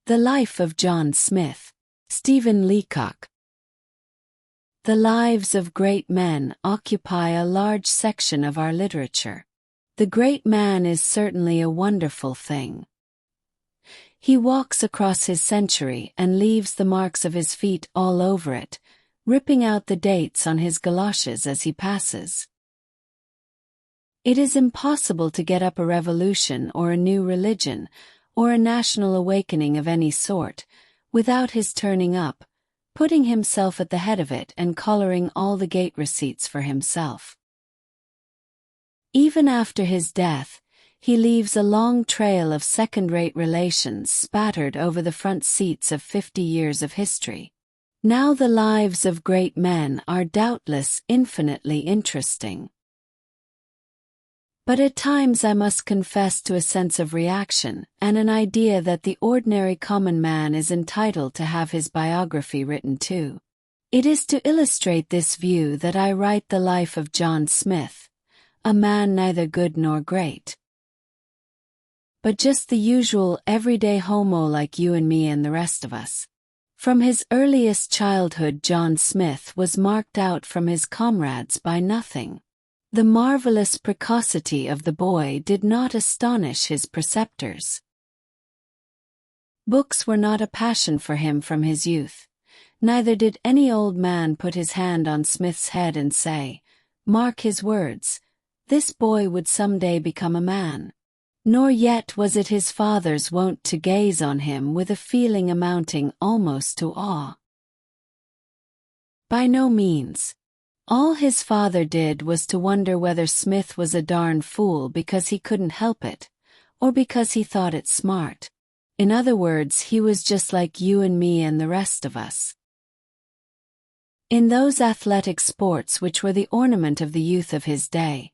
The Life of John Smith, Stephen Leacock. The lives of great men occupy a large section of our literature. The great man is certainly a wonderful thing. He walks across his century and leaves the marks of his feet all over it, ripping out the dates on his galoshes as he passes. It is impossible to get up a revolution or a new religion, or a national awakening of any sort, without his turning up, putting himself at the head of it and collaring all the gate receipts for himself. Even after his death, he leaves a long trail of second-rate relations spattered over the front seats of 50 years of history. Now the lives of great men are doubtless infinitely interesting. But at times I must confess to a sense of reaction and an idea that the ordinary common man is entitled to have his biography written too. It is to illustrate this view that I write the life of John Smith, a man neither good nor great, but just the usual everyday homo like you and me and the rest of us. From his earliest childhood, John Smith was marked out from his comrades by nothing. The marvelous precocity of the boy did not astonish his preceptors. Books were not a passion for him from his youth. Neither did any old man put his hand on Smith's head and say, "Mark his words, this boy would someday become a man." Nor yet was it his father's wont to gaze on him with a feeling amounting almost to awe. By no means. All his father did was to wonder whether Smith was a darn fool because he couldn't help it, or because he thought it smart. In other words, he was just like you and me and the rest of us. In those athletic sports which were the ornament of the youth of his day,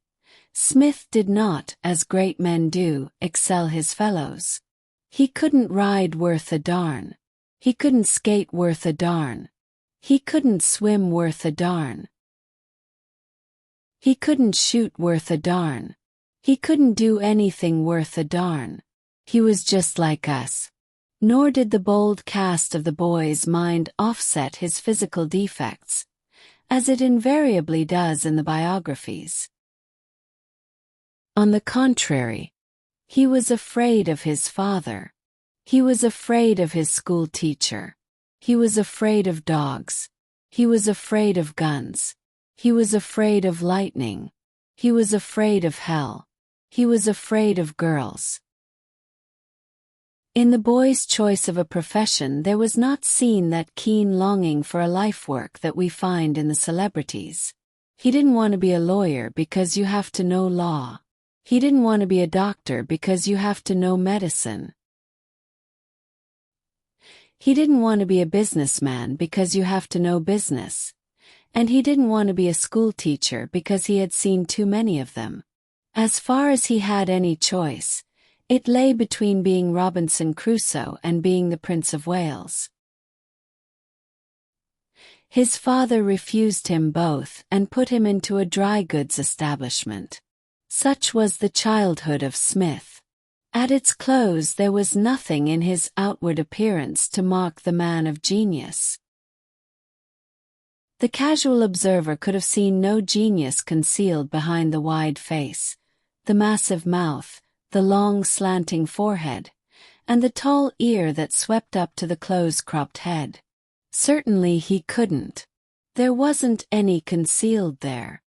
Smith did not, as great men do, excel his fellows. He couldn't ride worth a darn. He couldn't skate worth a darn. He couldn't swim worth a darn. He couldn't shoot worth a darn. He couldn't do anything worth a darn. He was just like us. Nor did the bold cast of the boy's mind offset his physical defects, as it invariably does in the biographies. On the contrary, he was afraid of his father. He was afraid of his school teacher. He was afraid of dogs. He was afraid of guns. He was afraid of lightning. He was afraid of hell. He was afraid of girls. In the boy's choice of a profession there was not seen that keen longing for a life work that we find in the celebrities. He didn't want to be a lawyer because you have to know law. He didn't want to be a doctor because you have to know medicine. He didn't want to be a businessman because you have to know business. And he didn't want to be a school teacher because he had seen too many of them. As far as he had any choice, it lay between being Robinson Crusoe and being the Prince of Wales. His father refused him both and put him into a dry goods establishment. Such was the childhood of Smith. At its close there was nothing in his outward appearance to mark the man of genius. The casual observer could have seen no genius concealed behind the wide face, the massive mouth, the long slanting forehead, and the tall ear that swept up to the close-cropped head. Certainly he couldn't. There wasn't any concealed there.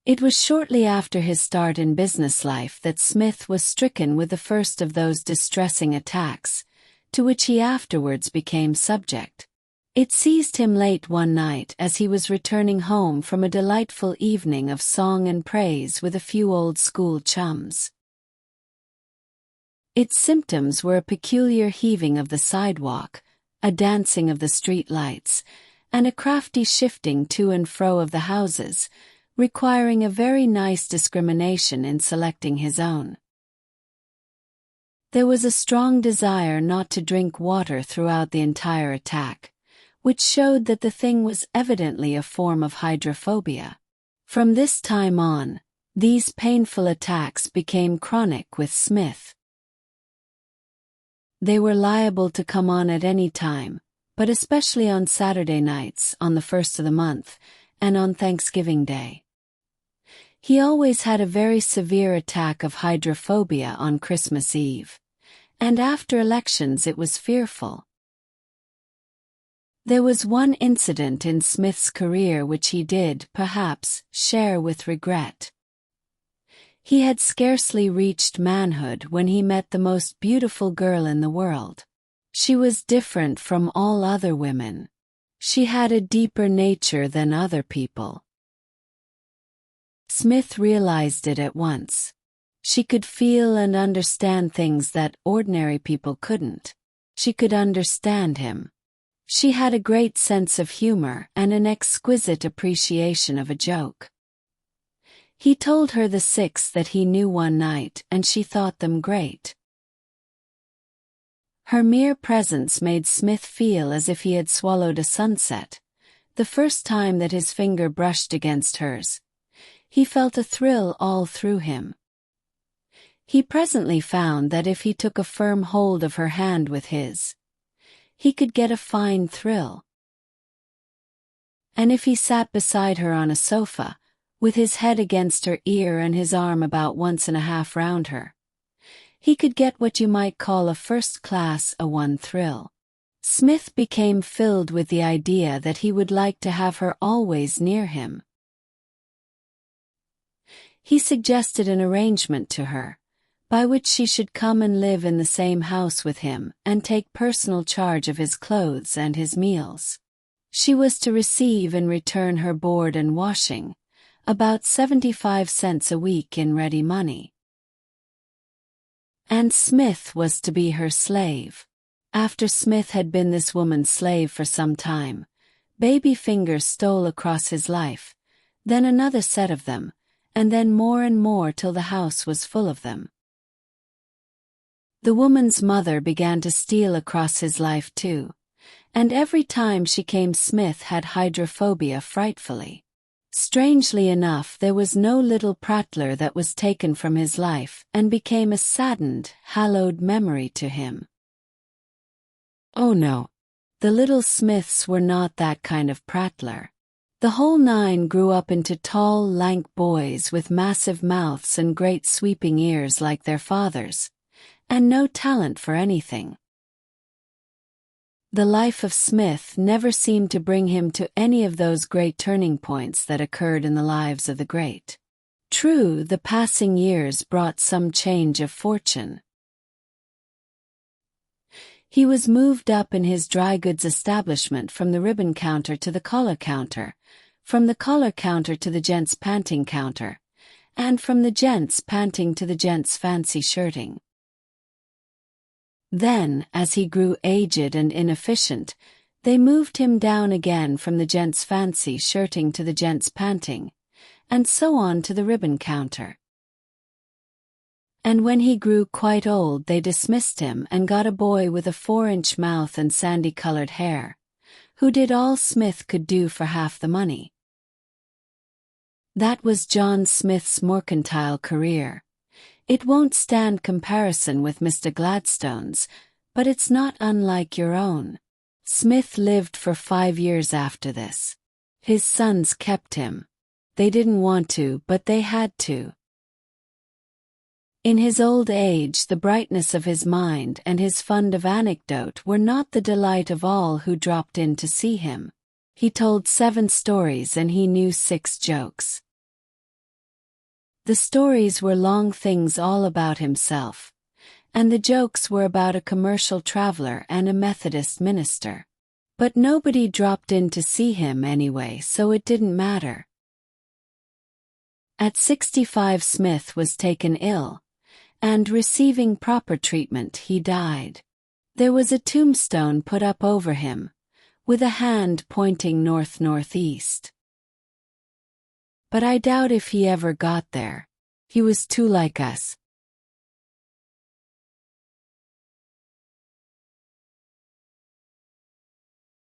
It was shortly after his start in business life that Smith was stricken with the first of those distressing attacks, to which he afterwards became subject. It seized him late one night as he was returning home from a delightful evening of song and praise with a few old school chums. Its symptoms were a peculiar heaving of the sidewalk, a dancing of the street lights, and a crafty shifting to and fro of the houses, requiring a very nice discrimination in selecting his own. There was a strong desire not to drink water throughout the entire attack, which showed that the thing was evidently a form of hydrophobia. From this time on, these painful attacks became chronic with Smith. They were liable to come on at any time, but especially on Saturday nights, on the 1st of the month, and on Thanksgiving Day. He always had a very severe attack of hydrophobia on Christmas Eve, and after elections it was fearful. There was one incident in Smith's career which he did, perhaps, share with regret. He had scarcely reached manhood when he met the most beautiful girl in the world. She was different from all other women. She had a deeper nature than other people. Smith realized it at once. She could feel and understand things that ordinary people couldn't. She could understand him. She had a great sense of humor and an exquisite appreciation of a joke. He told her the 6 that he knew one night, and she thought them great. Her mere presence made Smith feel as if he had swallowed a sunset. The first time that his finger brushed against hers, he felt a thrill all through him. He presently found that if he took a firm hold of her hand with his, he could get a fine thrill. And if he sat beside her on a sofa, with his head against her ear and his arm about 1.5 round her, he could get what you might call a first-class A1 thrill. Smith became filled with the idea that he would like to have her always near him. He suggested an arrangement to her, by which she should come and live in the same house with him and take personal charge of his clothes and his meals. She was to receive in return her board and washing, about 75 cents a week in ready money. And Smith was to be her slave. After Smith had been this woman's slave for some time, baby fingers stole across his life, then another set of them, and then more and more till the house was full of them. The woman's mother began to steal across his life too, and every time she came Smith had hydrophobia frightfully. Strangely enough, there was no little prattler that was taken from his life and became a saddened, hallowed memory to him. Oh no, the little Smiths were not that kind of prattler. The whole 9 grew up into tall, lank boys with massive mouths and great sweeping ears like their fathers, and no talent for anything. The life of Smith never seemed to bring him to any of those great turning points that occurred in the lives of the great. True, the passing years brought some change of fortune. He was moved up in his dry goods establishment from the ribbon counter to the collar counter, from the collar counter to the gents' panting counter, and from the gents' panting to the gents' fancy shirting. Then, as he grew aged and inefficient, they moved him down again from the gents' fancy shirting to the gents' panting, and so on to the ribbon counter. And when he grew quite old they dismissed him and got a boy with a 4-inch mouth and sandy-colored hair, who did all Smith could do for half the money. That was John Smith's mercantile career. It won't stand comparison with Mr. Gladstone's, but it's not unlike your own. Smith lived for 5 years after this. His sons kept him. They didn't want to, but they had to. In his old age, the brightness of his mind and his fund of anecdote were not the delight of all who dropped in to see him. He told 7 stories and he knew 6 jokes. The stories were long things all about himself, and the jokes were about a commercial traveler and a Methodist minister. But nobody dropped in to see him anyway, so it didn't matter. At 65 Smith was taken ill, and receiving proper treatment he died. There was a tombstone put up over him, with a hand pointing north-northeast. But I doubt if he ever got there. He was too like us.